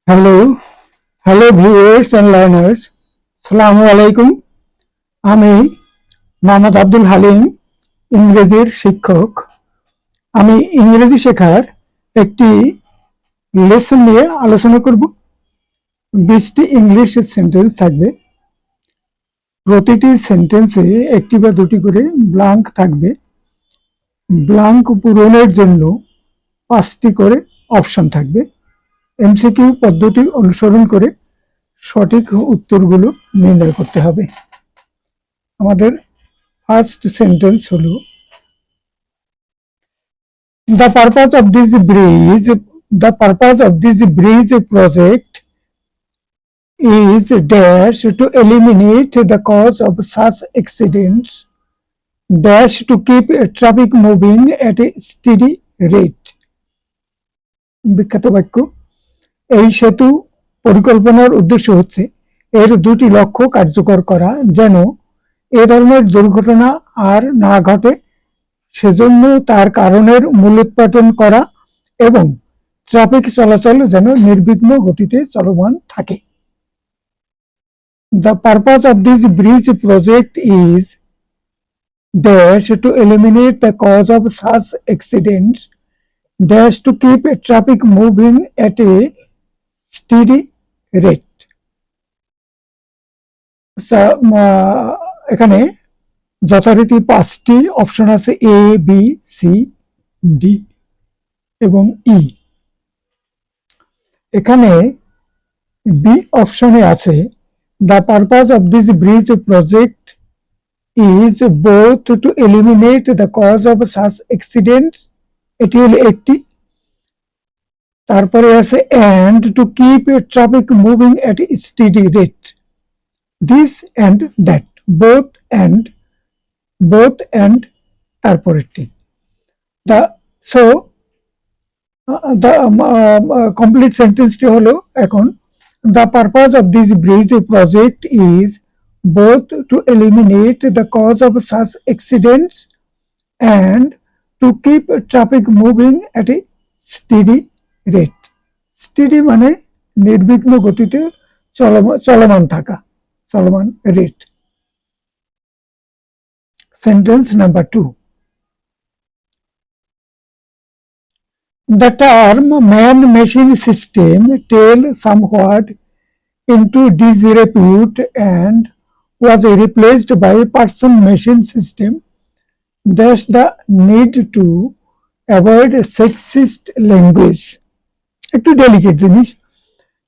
Hello viewers and learners, আসসালামু আলাইকুম। আমি মোহাম্মদ আব্দুল হালিম, ইংরেজির শিক্ষক। আমি ইংরেজি শেখার একটি লেসন নিয়ে আলোচনা করব। 20টি ইংলিশ সেন্টেন্স থাকবে। প্রতিটি সেন্টেন্সে একটি বা দুটি করে ব্ল্যাঙ্ক থাকবে। ব্ল্যাঙ্ক পূরণের জন্য 5টি করে অপশন থাকবে। এমসিকিউ পদ্ধতি অনুসরণ করে সঠিক উত্তরগুলো নির্ণয় করতে হবে। আমাদের ফার্স্ট সেন্টেন্স হলো, the purpose of this bridge project is dash to eliminate the cause of such accidents, dash to keep traffic moving at a steady rate. বিখ্যাত বাক্য। এই সেতু পরিকল্পনার উদ্দেশ্য হচ্ছে এর দুটি লক্ষ্য কার্যকর করা, যেন এ ধরনের দুর্ঘটনা আর না ঘটে, সেজন্য তার কারণের মূলোৎপাটন করা এবং ট্রাফিক চলাচল যেন নির্বিঘ্ন গতিতে চলমান থাকে। The purpose of this bridge project is dash to eliminate the cause of such accidents, dash to keep traffic moving at a steady rate. এখানে যথারীতি 5টি অপশন আছে, এ, বি, সি, ডি এবং ই। এখানে বি অপশনে আছে, the purpose of this bridge project is both to eliminate the cause of such accidents, এটি হলো একটি। তারপরে আছে and to keep traffic moving at steady rate, this and that, both and তারপরেরটি। কমপ্লিট সেন্টেন্সটি হলো এখন, the purpose of this bridge project is both to eliminate the cause of such accidents and to keep traffic moving at a steady rate. Steady মানে নির্বিঘ্ন গতিতে চলমান থাকা, চলমান rate. Sentence number 2. The term man-machine system fell somewhat into disrepute and was replaced by person-machine system. Thus the need to avoid sexist language. একটু delicate জিনিস,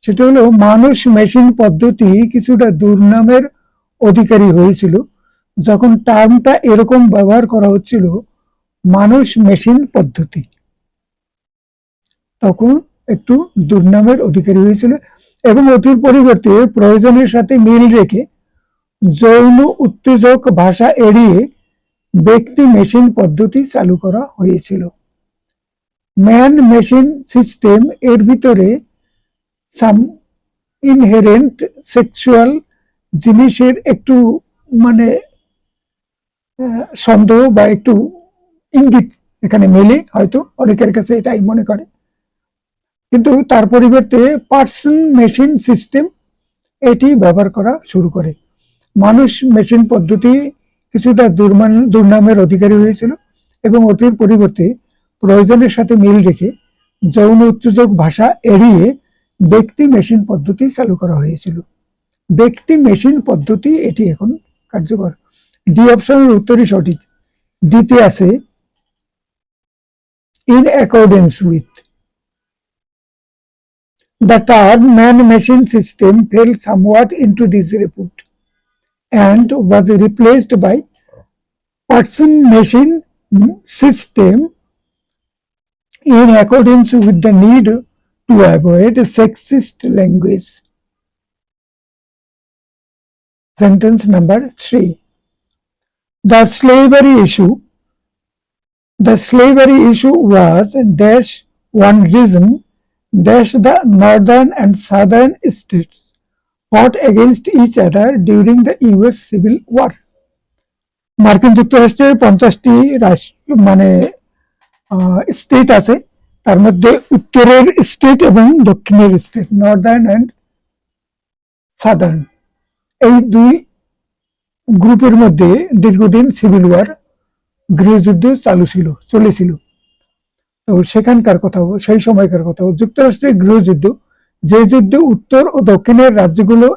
সেটা হলো মানুষ মেশিন পদ্ধতি কিছুটা দুর্নামের অধিকারী হয়েছিল যখন টার্মটা এরকম ব্যবহার করা হচ্ছিল, মানুষ মেশিন পদ্ধতি, তখন একটু দুর্নামের অধিকারী হয়েছিল এবং অতির পরিবর্তে প্রয়োজনের সাথে মিল রেখে যৌন উত্তেজক ভাষা এড়িয়ে ব্যক্তি মেশিন পদ্ধতি চালু করা হয়েছিল। ম্যান মেশিন সিস্টেম এর ভিতরে সাম ইনহেরেন্ট সেক্সুয়াল জিনিসের একটু মানে সন্দেহ বা একটু ইঙ্গিত এখানে মেলে, হয়তো অনেকের কাছে এটাই মনে করে, কিন্তু তার পরিবর্তে পার্সন মেশিন সিস্টেম এটি ব্যবহার করা শুরু করে। মানুষ মেশিন পদ্ধতি কিছুটা দুর্নামের অধিকারী হয়েছিল এবং ওটির পরিবর্তে প্রয়োজনের সাথে মিল রেখে যৌন উত্তেজক ভাষা এড়িয়ে ব্যক্তি মেশিন পদ্ধতি চালু করা হয়েছিল। ব্যক্তি মেশিন পদ্ধতি এটি এখন কার্যকর। ডি অপশনের উত্তরই সঠিক। ডিতে আছে in accordance with. The term man-machine system fell somewhat into disrepute and was replaced by person-machine system in accordance with the need to avoid sexist language. Sentence number 3. The slavery issue was dash one reason dash the northern and southern states fought against each other during the US Civil War. মার্কিন যুক্তরাষ্ট্রের 50টি রাষ্ট্র মানে state আছে, তার মধ্যে উত্তরের state এবং দক্ষিণের স্টেট, নর্দার্ন অ্যান্ড সাদার্ন, এই দুই গ্রুপের মধ্যে দীর্ঘদিন সিভিল ওয়ার, গৃহযুদ্ধ চলেছিল। তো সেখানকার কথা, সেই সময়কার কথা, যুক্তরাষ্ট্রের গৃহযুদ্ধ, যে যুদ্ধে উত্তর ও দক্ষিণের রাজ্যগুলো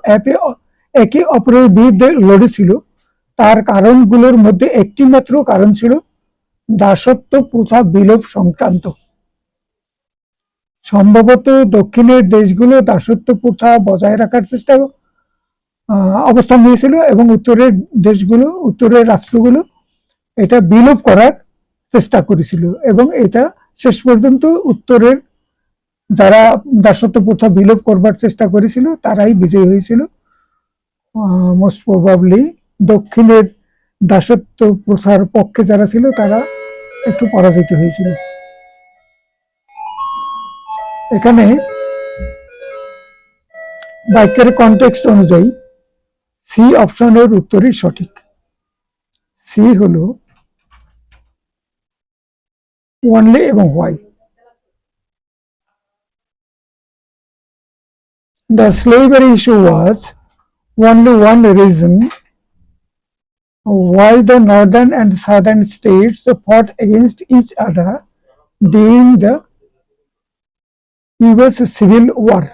একে অপরের বিরুদ্ধে লড়েছিল, তার কারণগুলোর মধ্যে একটি মাত্র কারণ ছিল দাসত্ব প্রথা বিলোপ সংক্রান্ত। সম্ভবত দক্ষিণের দেশগুলো দাসত্ব প্রথা বজায় রাখার অবস্থান নিয়েছিল এবং উত্তরের রাষ্ট্রগুলো এটা বিলোপ করার চেষ্টা করেছিল, এবং এটা শেষ পর্যন্ত উত্তরের যারা দাসত্ব প্রথা বিলোপ করবার চেষ্টা করেছিল তারাই বিজয়ী হয়েছিল। মোস্ট প্রবাবলি দক্ষিণের দাসত্ব প্রথার পক্ষে যারা ছিল তারা একটু পরাজিত হয়েছিল। এখানে বাক্যের কনটেক্সট অনুযায়ী সি অপশনের উত্তরই সঠিক। সি হলো only এবং why. The slavery issue was only one reason why the northern and southern states fought against each other during the US Civil War.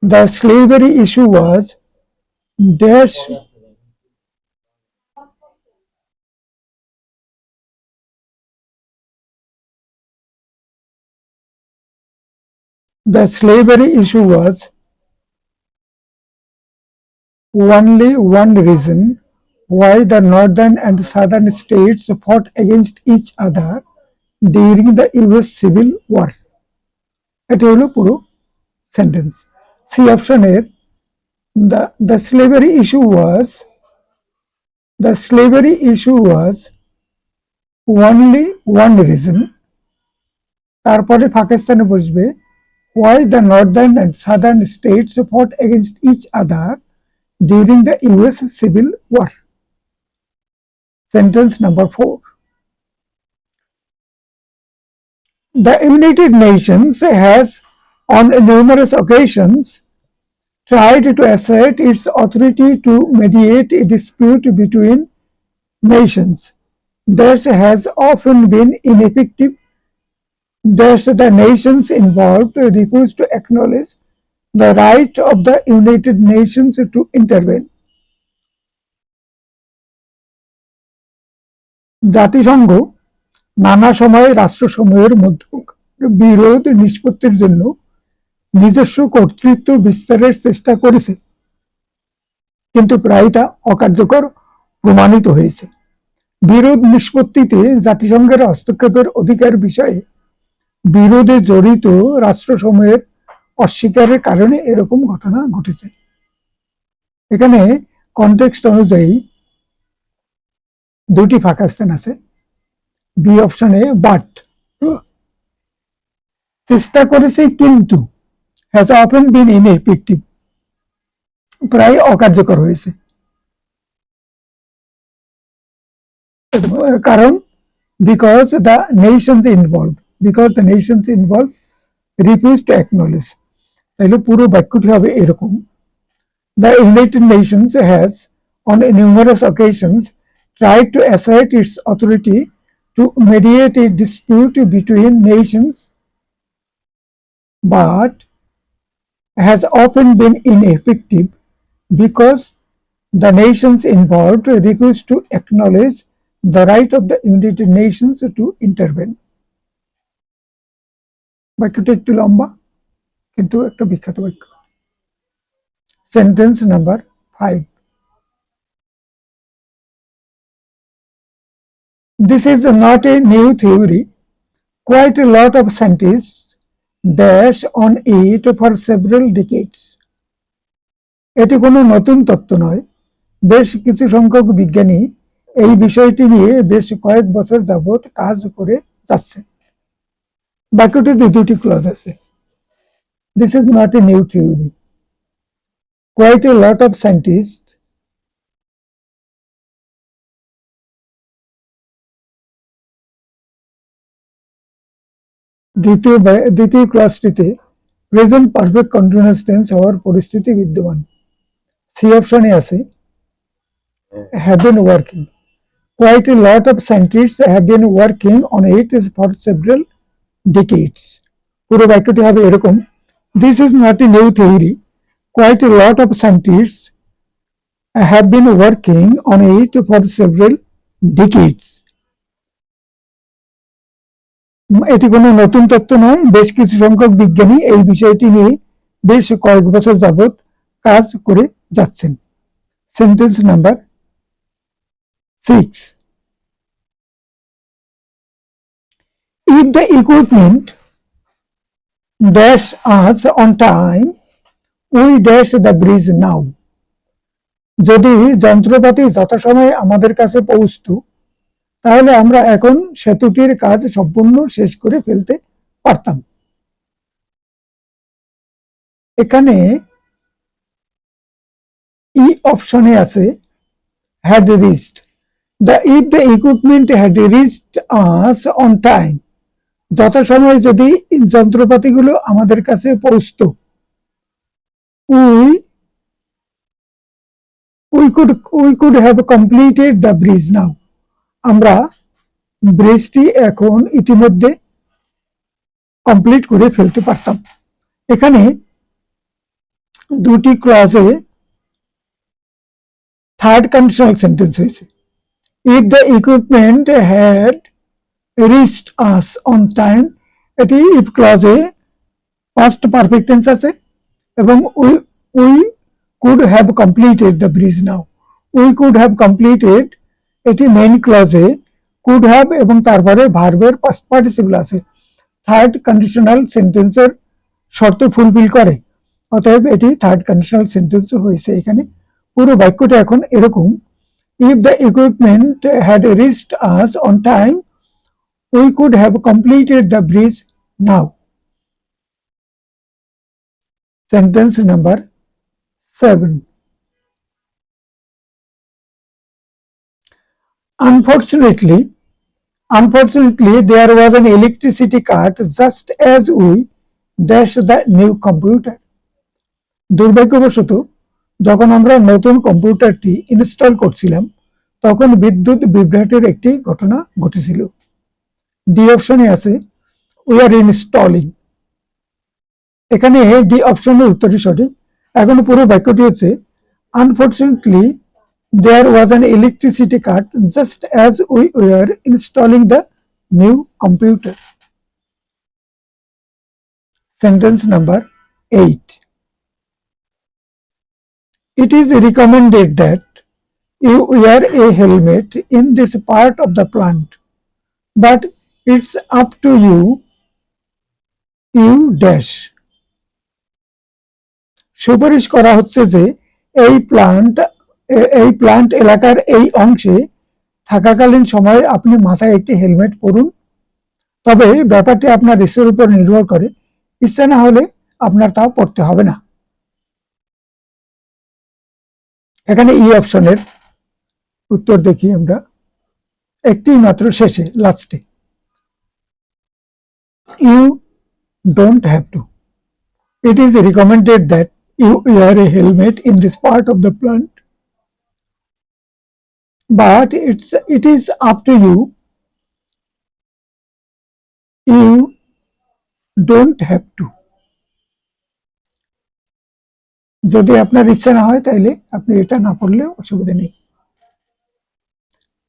The slavery issue was dash the slavery issue was only one reason why the northern and southern states fought against each other during the US Civil War. এটি হলো পুরো sentence. C অপশনের the slavery issue was only one reason, তারপরে পাকিস্তানে বসবে why the northern and southern states fought against each other during the US Civil War. Sentence number 4. The United Nations has on numerous occasions tried to assert its authority to mediate a dispute between nations. This has often been ineffective. Thus, the nations involved refuse to acknowledge the right of the United Nations to intervene. জাতিসংঘ নানা সময়ে রাষ্ট্রসমূহের মধ্যে বিরোধ নিষ্পত্তির জন্য নিজস্ব কর্তৃত্ব বিস্তারের চেষ্টা করেছে, কিন্তু প্রায় তা অকার্যকর প্রমাণিত হয়েছে। বিরোধ নিষ্পত্তিতে জাতিসংঘের হস্তক্ষেপের অধিকার বিষয়ে বিরোধে জড়িত রাষ্ট্রসমূহের অস্বীকারের কারণে এরকম ঘটনা ঘটেছে। এখানে কনটেক্সট অনুযায়ী দুটি ফাঁকা স্থান আছে। বি অপশনে বাট, চেষ্টা করেছে কিন্তু, হ্যাজ অফেন বিন ইনএফেক্টিভ, প্রায় অকার্যকর হয়েছে। কারণ because the nations involved refuse to acknowledge, তাহলে পুরো বাক্যটি হবে এরকম: The United Nations has on numerous occasions tried to assert its authority to mediate a dispute between nations, but has often been ineffective because the nations involved refuse to acknowledge the right of the United Nations to intervene. বাক্যটি একটু লম্বা কিন্তু একটা বিখ্যাত বাক্য। Sentence number 5. This is not a new theory. Quite a lot of scientists dash on it for several decades. এটি কোনো নতুন তত্ত্ব নয়, বেশ কিছু সংখ্যক বিজ্ঞানী এই বিষয়টি নিয়ে বেশ কয়েক বছর যাবৎ কাজ করে যাচ্ছে। বাক্যটিতে দুটি ক্লজ আছে। This is not a new theory. Quite a lot of scientists দ্বিতীয় ক্লাসটিতে প্রেজেন্ট পারফেক্ট কন্টিনিউয়াস টেন্স হওয়ার পরিস্থিতি বিদ্যমান। সি অপশনে আছে have been working. Quite a lot of scientists have been working on it for several decades. পুরো বাক্যটি হবে এরকম, this is not a new theory. Quite a lot of scientists have been working on it for several decades. এটি কোনো নতুন তত্ত্ব নয়, বেশ কিছু সংখ্যক বিজ্ঞানী এই বিষয়টি নিয়ে বেশ কয়েক বছর যাবত কাজ করে যাচ্ছেন। Sentence number 6. If the equipment dash us on time, we dash the bridge now. যদি যন্ত্রপাতি যথাসময়ে আমাদের কাছে পৌঁছতো, তাহলে আমরা এখন সেতুটির কাজ সম্পূর্ণ শেষ করে ফেলতে পারতাম। এখানে ই অপশনে আছে had reached. If the equipment had reached us on time, যথাসময়ে যদি যন্ত্রপাতিগুলো আমাদের কাছে পৌঁছতো, we could have completed the bridge now. আমরা ব্রিজটি এখন ইতিমধ্যে কমপ্লিট করে ফেলতে পারতাম। এখানে দুটি ক্লজে থার্ড কন্ডিশনাল সেন্টেন্স হয়েছে। If the equipment had reached us on time, এটি ইফ ক্লজে পাস্ট পারফেক্ট টেন্স আছে এবং we could have completed the bridge now. We could have completed, এটি মেইন ক্লজে কুড হ্যাভ এবং তারপরে ভার্বের পাস্ট পার্টিসিপল আছে, third conditional সেন্টেন্সের শর্ত ফুলফিল করে, অতএব এটি থার্ড কন্ডিশনাল সেন্টেন্স হয়েছে। এখানে পুরো বাক্যটা এখন এরকম, if the equipment had reached us on time, we could have completed the bridge now. Sentence number 7. Unfortunately, there was an electricity cut just as we dashed the new computer. দুর্ভাগ্যবশত যখন আমরা নতুন কম্পিউটারটি ইনস্টল করছিলাম, তখন বিদ্যুৎ বিভ্রাটের একটি ঘটনা ঘটেছিল। ডি অপশনে আছে উই আর ইনস্টলিং। এখানে ডি অপশনের উত্তরটি সঠিক। এখন পুরো বাক্যটি হচ্ছে unfortunately there was an electricity cut just as we were installing the new computer. Sentence number 8. It is recommended that you wear a helmet in this part of the plant, but it's up to you dash. সুপারিশ করা হচ্ছে যে এই plant এলাকার এই অংশে থাকাকালীন সময়ে আপনি মাথায় একটি হেলমেট পরুন, তবে ব্যাপারটি আপনার ইচ্ছার উপর নির্ভর করে, ইচ্ছা না হলে আপনার তা পড়তে হবে না। এখানে ই অপশনের উত্তর দেখি আমরা, একটি মাত্র শেষে লাস্টে, you don't have to. It is recommended that you wear a helmet in this part of the plant, but it is up to you don't have to. যদি আপনার ইচ্ছা না হয় তাহলে আপনি এটা না পড়লেও অসুবিধা নেই।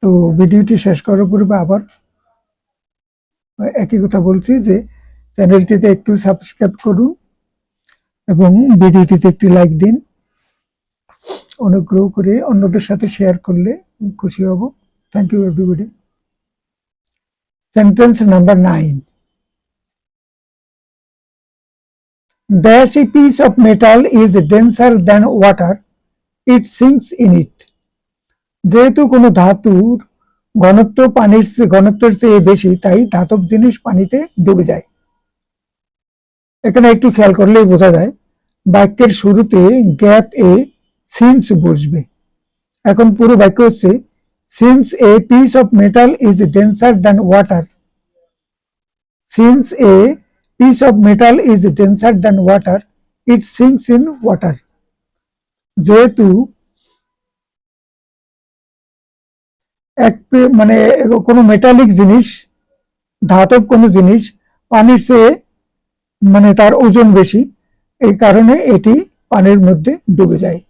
তো ভিডিওটি শেষ করার পূর্বে আবার একই কথা বলছি যে চ্যানেলটিতে একটু সাবস্ক্রাইব করুন এবং ভিডিওটিতে একটি লাইক দিন। অনুগ্রহ করে অন্যদের সাথে শেয়ার করলে খুশি হব। Thank you everybody. Sentence number 9. Dash a piece of metal is denser than water, it sinks in it. যেহেতু কোনো ধাতুর ঘনত্ব ঘনত্বের চেয়ে বেশি, তাই ধাতব জিনিস পানিতে ডুবে যায়। এখানে একটু খেয়াল করলেই বোঝা যায় বাক্যের শুরুতে গ্যাপ এ সিন্স বসবে। এখন পুরো বাক্য হচ্ছে since a piece of metal is denser than water, Since a piece of metal is denser than water, it sinks in water. যেহেতু মানে কোনো মেটালিক জিনিস, ধাতব কোনো জিনিস পানির চেয়ে মানে তার ওজন বেশি, এই কারণে এটি পানির মধ্যে ডুবে যায়।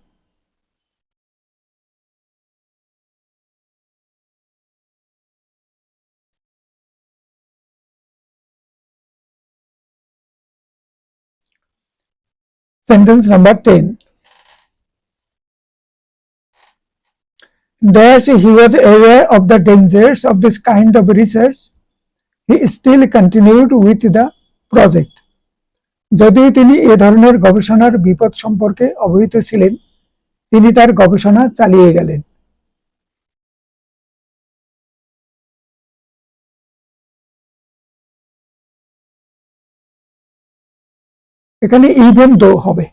Sentence number 10. Dash he was aware of the dangers of this kind of research. He still continued with the project. যদিও তিনি এ ধরনের গবেষণার বিপদ সম্পর্কে অবহিত ছিলেন, তিনি তার গবেষণা চালিয়ে গেলেন। এখানে ইভেন দো হবে,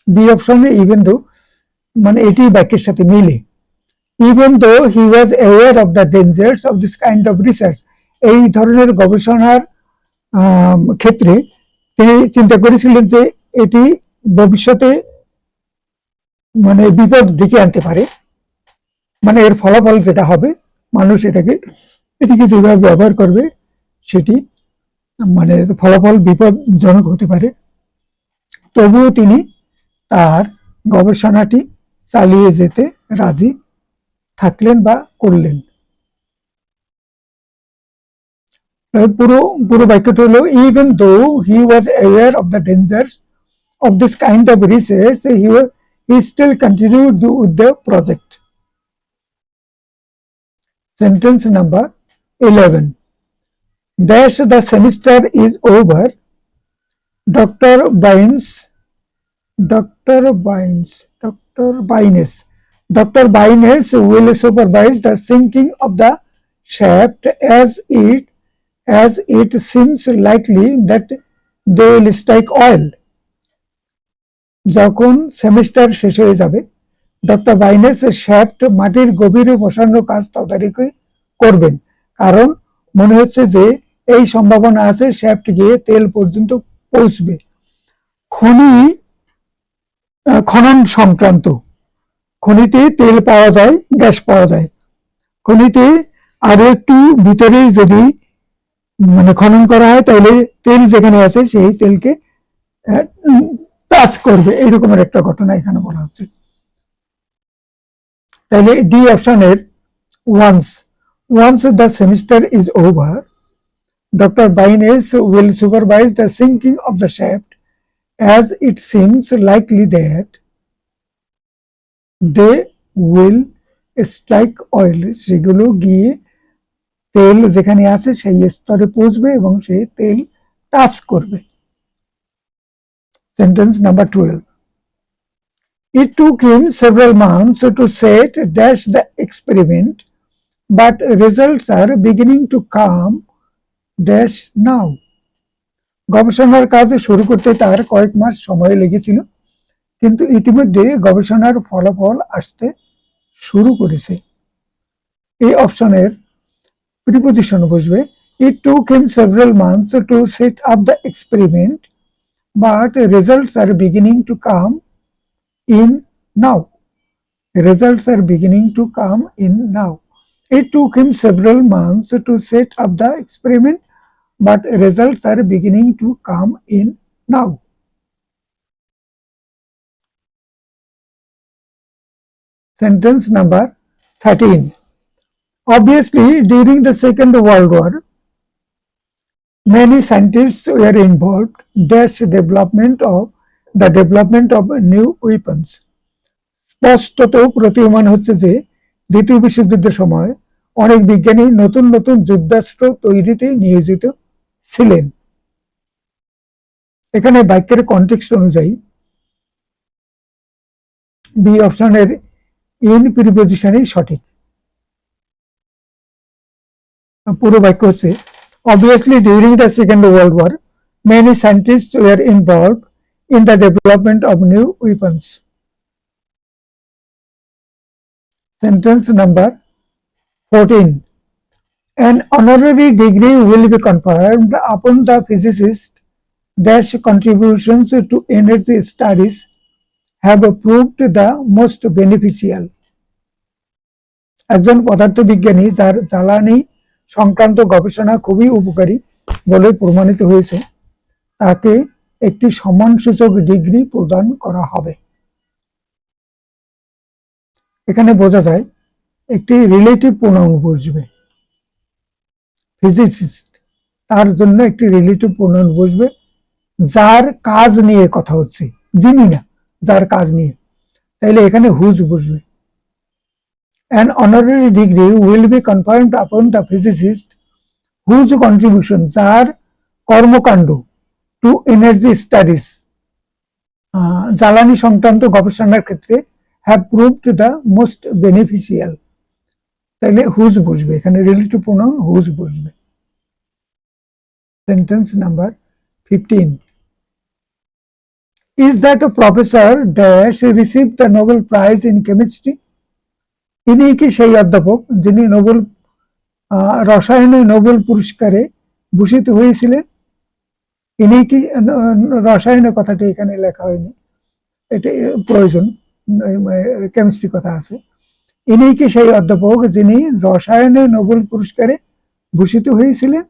বি অপশনে ইভেন দো মানে এটি বাক্যের সাথে মিলে। Even though he was aware of the dangers of this kind of research, এই ধরনের গবেষণার ক্ষেত্রে তিনি চিন্তা করেছিলেন যে এটি ভবিষ্যতে মানে বিপদ ডেকে আনতে পারে, মানে এর ফলাফল যেটা হবে মানুষ এটিকে যেভাবে ব্যবহার করবে সেটি মানে ফলাফল বিপদজনক হতে পারে। তবুও তিনি তার গবেষণাটি চালিয়ে যেতে রাজি থাকলেন বা করলেন। পুরো বাক্যটি হলো even though he was aware of the dangers of this kind of research he still continued with the project. Sentence number 11. Dash the semester is over. Dr. Bynes will supervise the sinking of the shaft as it seems likely that they will strike oil. যখন semester শেষ হয়ে যাবে, doctor বাইনেস shaft মাটির গভীরে বসানোর কাজ তদারকি করবেন, কারণ মনে হচ্ছে যে এই সম্ভাবনা আছে শ্যাফট গিয়ে তেল পর্যন্ত পৌঁছবে। খনন সংক্রান্ত, খনিতে তেল পাওয়া যায়, গ্যাস পাওয়া যায়। খনিতে আরো একটু ভিতরে যদি মানে খনন করা হয় তাহলে তেল যেখানে আছে সেই তেলকে টাচ করবে, এইরকমের একটা ঘটনা এখানে বলা হচ্ছে। তাহলে ডি অপশনের once the semester is over, Dr. Bynes will supervise the sinking of the shaft as it seems likely that they will strike oil. সেগুলো গিয়ে তেল যেখানে আছে সেই স্তরে পৌঁছবে এবং সেই তেল টাচ করবে। Sentence number 12. It took him several months to set dash the experiment, but results are beginning to come dash now. গবেষণার কাজ শুরু করতে তার কয়েক মাস সময় লেগেছিল, কিন্তু ইতিমধ্যে গবেষণার ফলাফল আসতে শুরু করেছে। এই অপশনের প্রিপোজিশন বসবে it took him several months to set up the experiment, but results are beginning to come in now. Results are beginning to come in now. It took him several months to set up the experiment, but results are beginning to come in now. Sentence number 13. Obviously, during the Second World War, many scientists were involved dash the development of new weapons. স্পষ্টত প্রতীয়মান হচ্ছে যে দ্বিতীয় বিশ্বযুদ্ধের সময় অনেক বিজ্ঞানী নতুন নতুন যুদ্ধাস্ত্র তৈরিতে নিয়োজিত ছিলেন। এখানে বাক্যের কনটেক্সট অনুযায়ী বি অপশনের ইন প্রিপোজিশনই সঠিক। পুরো বাক্য হচ্ছে obviously during the Second World War many scientists were involved in the development of new weapons. Sentence number 14. An honorary degree will be conferred upon the physicist dash contributions to energy studies have proved the most beneficial. একজন পদার্থবিজ্ঞানী যার জ্বালানি সংক্রান্ত গবেষণা খুবই উপকারী বলে প্রমাণিত হয়েছে তাকে একটি সম্মানসূচক ডিগ্রি প্রদান করা হবে। এখানে বোঝা যায় একটি রিলেটিভ প্রোনাউন বসবে, ফিজিসিস্ট তার জন্য একটি রিলেটিভ প্রোনাউন বসবে যার কাজ নিয়ে কথা হচ্ছে, যিনি না, যার কাজ নিয়ে, তাইলে এখানে হুজ বসবে। An honorary degree will be conferred upon the physicist whose contribution, যার কর্মকাণ্ড, to energy studies, জ্বালানি সংক্রান্ত গবেষণার ক্ষেত্রে have proved the most beneficial, তাইলে হুজ বসবে, এখানে রিলেটিভ প্রোনাউন হুজ বসবে। Sentence number 15, is that a professor dash received the Nobel Prize in chemistry? ইনি কি সেই অধ্যাপক যিনি রসায়নে নোবেল পুরস্কারে ভূষিত হয়েছিলেন? ইনি কি, রসায়নের কথাটি এখানে লেখা হয়নি, এটা প্রয়োজন, কেমিস্ট্রি কথা আছে। ইনি কি সেই অধ্যাপক যিনি রসায়নে নোবেল পুরস্কারে ভূষিত হয়েছিলেন?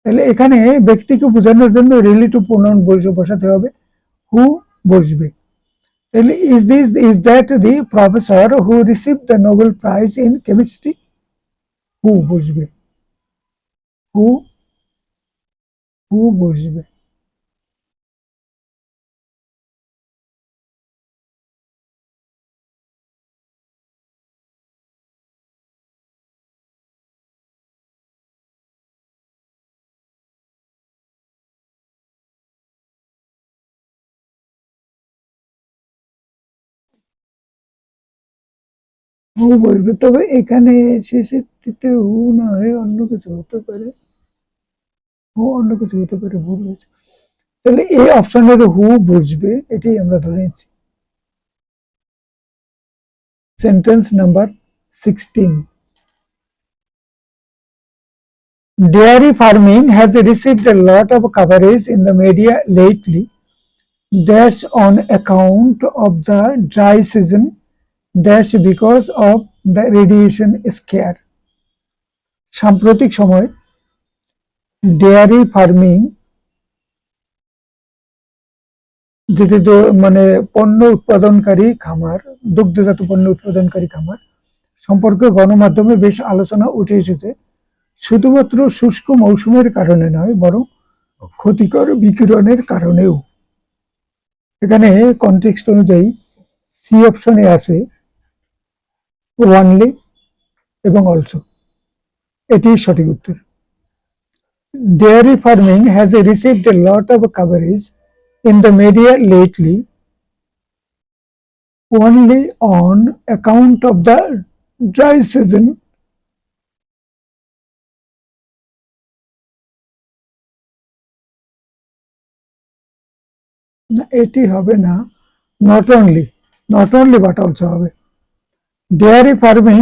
তাহলে এখানে ব্যক্তিকে বোঝানোর জন্য রিলেটিভ প্রোনাউন বসাতে হবে, হু বসবে। তাহলে is that the professor who received the Nobel Prize in chemistry? হু বসবে, হু বসবে। হু বসবে, তবে এখানে শেষেরটিতে হু না হয়ে অন্য কিছু হতে পারে, হু অন্য কিছু হতে পারে, ভুল হয়েছে। তাহলে এই অপশনের হু বসবে, এটাই আমরা ধরে নিচ্ছি। Sentence number 16, dairy farming has received a lot of coverage in the media lately dash on account of the dry season dash because of the radiation scare. সাম্প্রতিক সময় ডেয়ারি ফার্মিং, যেটি মানে পণ্য উৎপাদনকারী খামার, দুগ্ধজাত পণ্য উৎপাদনকারী খামার সম্পর্কে গণমাধ্যমে বেশ আলোচনা উঠে এসেছে, শুধুমাত্র শুষ্ক মৌসুমের কারণে নয় বরং ক্ষতিকর বিকিরণের কারণেও। এখানে কনটেক্সট অনুযায়ী সি অপশনে আছে ওয়ানলি এবং অলসো, এটি সঠিক উত্তর। Dairy farming has received a lot of coverage in the media lately only on account of the dry season এটি হবে না, নট অনলি বাট অলসো হবে। ডেয়ারি ফার্মিং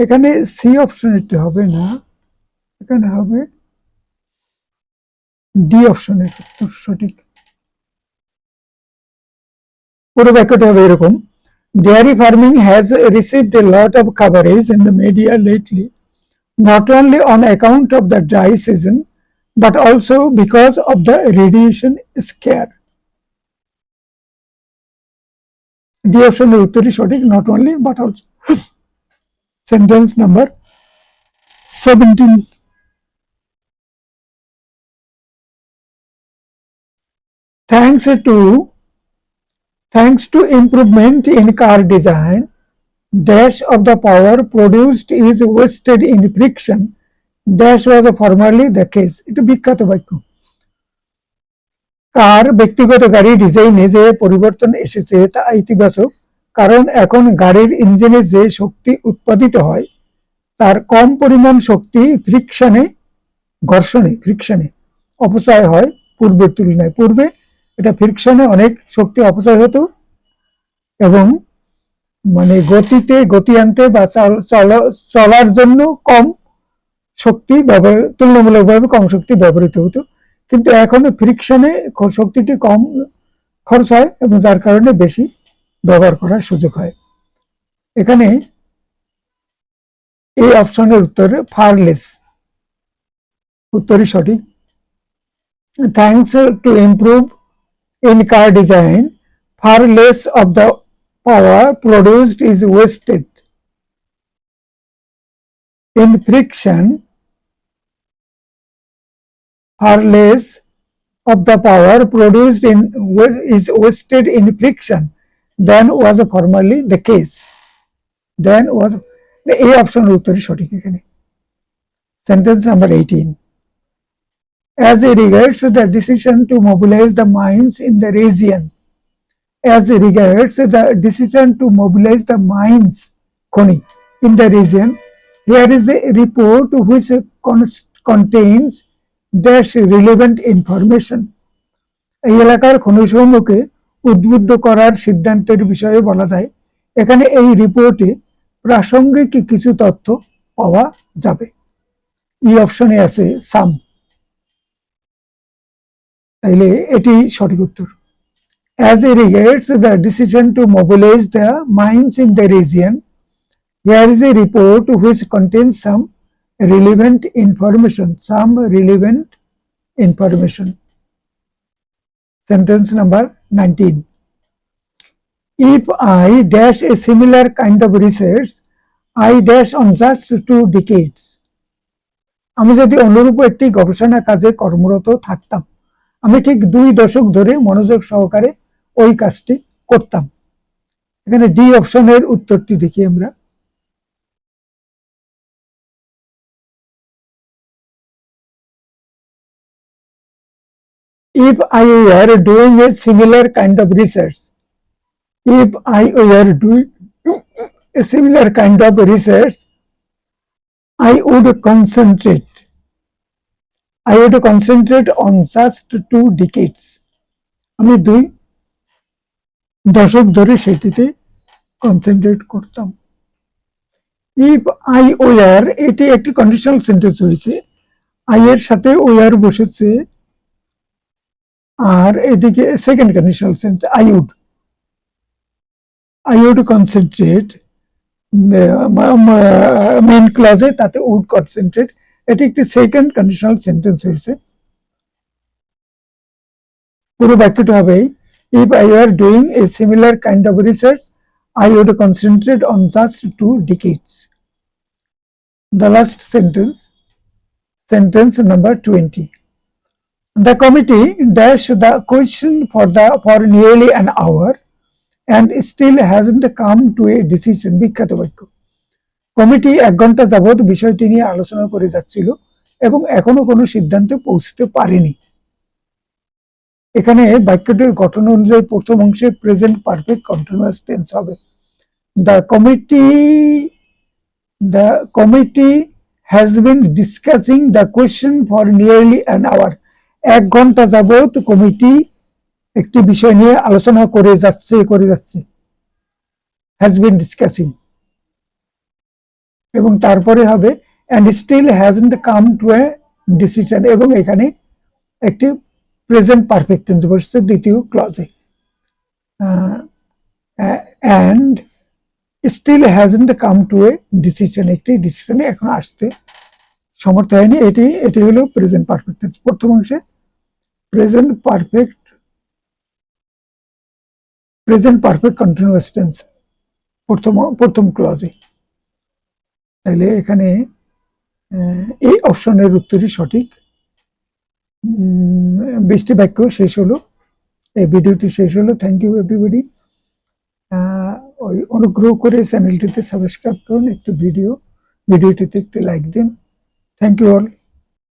এখানে সি অপশন এটি হবে না, এখানে হবে ডি অপশনের সঠিক। পুরো বাক্যটি হবে এরকম, dairy farming has received a lot of coverage in the media lately not only on account of the dry season but also because of the radiation scare. D অপশনের উত্তরই সঠিক, not only but also. Sentence number 17, thanks to improvement in car design dash of the power produced is wasted in friction dash was formerly the case. এটা বিখ্যাত বাক্য। কার ব্যক্তিগত গাড়ি ডিজাইনে যে পরিবর্তন এসেছে তা ইতিবাচক, কারণ এখন গাড়ির ইঞ্জিনে যে শক্তি উৎপাদিত হয় তার কম পরিমাণ শক্তি ফ্রিকশনে ঘর্ষণে ফ্রিকশনে অপচয় হয় পূর্বের তুলনায়। পূর্বে এটা ফ্রিকশনে অনেক শক্তি অপচয় হতো এবং মানে গতি আনতে বা চলার জন্য কম শক্তি তুলনামূলকভাবে কম শক্তি ব্যবহৃত হতো, কিন্তু এখন ফ্রিকশনে শক্তিটি কম খরচ হয় এবং যার কারণে বেশি ব্যবহার করার সুযোগ হয়। এখানে এই অপশনের উত্তরে ফার লেস উত্তরই সঠিক। Thanks to improve in car design, far less of the power produced is wasted. In friction, far less of the power produced is wasted in friction than was formerly the case. এই অপশনের উত্তরই সঠিক এখানে। Sentence number 18, as regards the decision to mobilize the mines in the region, as regards the decision to mobilize the mines khoni in the region, here is a report which contains dash relevant information. এই এলাকার খনিসমূহকে উদ্বুদ্ধ করার সিদ্ধান্তের বিষয়ে বলা যায়। এখানে এই রিপোর্টে প্রাসঙ্গিক কিছু তথ্য পাওয়া যাবে। এই অপশনে আছে সাম, তাইলে এটি সঠিক উত্তর। As regards the decision to mobilize the mines in the region, here is a report which contains some relevant information. Sentence number 19, if I dash a similar kind of research, I dash on just 2 decades. আমি যদি অনুরূপ একটি গবেষণা কাজে কর্মরত থাকতাম, আমি ঠিক 2 দশক ধরে মনোযোগ সহকারে ওই কাজটি করতাম। এখানে ডি অপশনের উত্তরটি দেখি আমরা। If I were doing a similar kind of research, if I were doing a similar kind of research, I would concentrate on just 2 decades. আমি 2 দশক ধরে সেটিতে কনসেন্ট্রেট করতাম। ইফ আই ওয়ার, এটি একটি কন্ডিশনাল সেন্টেন্স হয়েছে, আই এর সাথে ওয়ার বসেছে, আর এদিকে second conditional sentence I would concentrate, main ক্লজে তাতে উড কনসেন্ট্রেট, এটি একটি সেকেন্ড কন্ডিশনাল সেন্টেন্স হয়েছে। পুরো বাক্যটি হবে if I were doing a similar kind of research, I would concentrate on just 2 decades. The last sentence number 20, the committee dashed the question for nearly an hour and still hasn't come to a decision. বিখ্যাত বাক্য। Committee 1 ঘন্টা যাবত বিষয়টি নিয়ে আলোচনা করে যাচ্ছিল এবং এখনো কোনো সিদ্ধান্তে পৌঁছতে পারেনি। এখানে বাক্যটির গঠন অনুযায়ী প্রথম অংশে প্রেজেন্ট পারফেক্ট কন্টিনিউয়াস টেন্স হবে। The committee has been discussing the question for nearly an hour. 1 ঘন্টা যাবত কমিটি একটি বিষয় নিয়ে আলোচনা করে যাচ্ছে, has been discussing, এবং তারপরে হবে and still hasn't come to a decision, এবং এখানে একটি প্রেজেন্ট পারফেক্ট টেন্স বসছে দ্বিতীয় ক্লজে, and still hasn't come to a decision, একটি ডিসিশনে এখন আসতে সমর্থ হয়নি। এটি হলো প্রেজেন্ট পারফেক্ট টেন্স। প্রথম অংশে প্রেজেন্ট পারফেক্ট কন্টিনিউয়াস টেন্স প্রথম ক্লজে। তাহলে এখানে এই অপশনের উত্তরই সঠিক। 20টি বাক্য শেষ হলো, এই ভিডিওটি শেষ হলো। Thank you everybody. অনুগ্রহ করে চ্যানেলটিতে সাবস্ক্রাইব করুন, ভিডিওটিতে একটু লাইক দিন। Thank you all.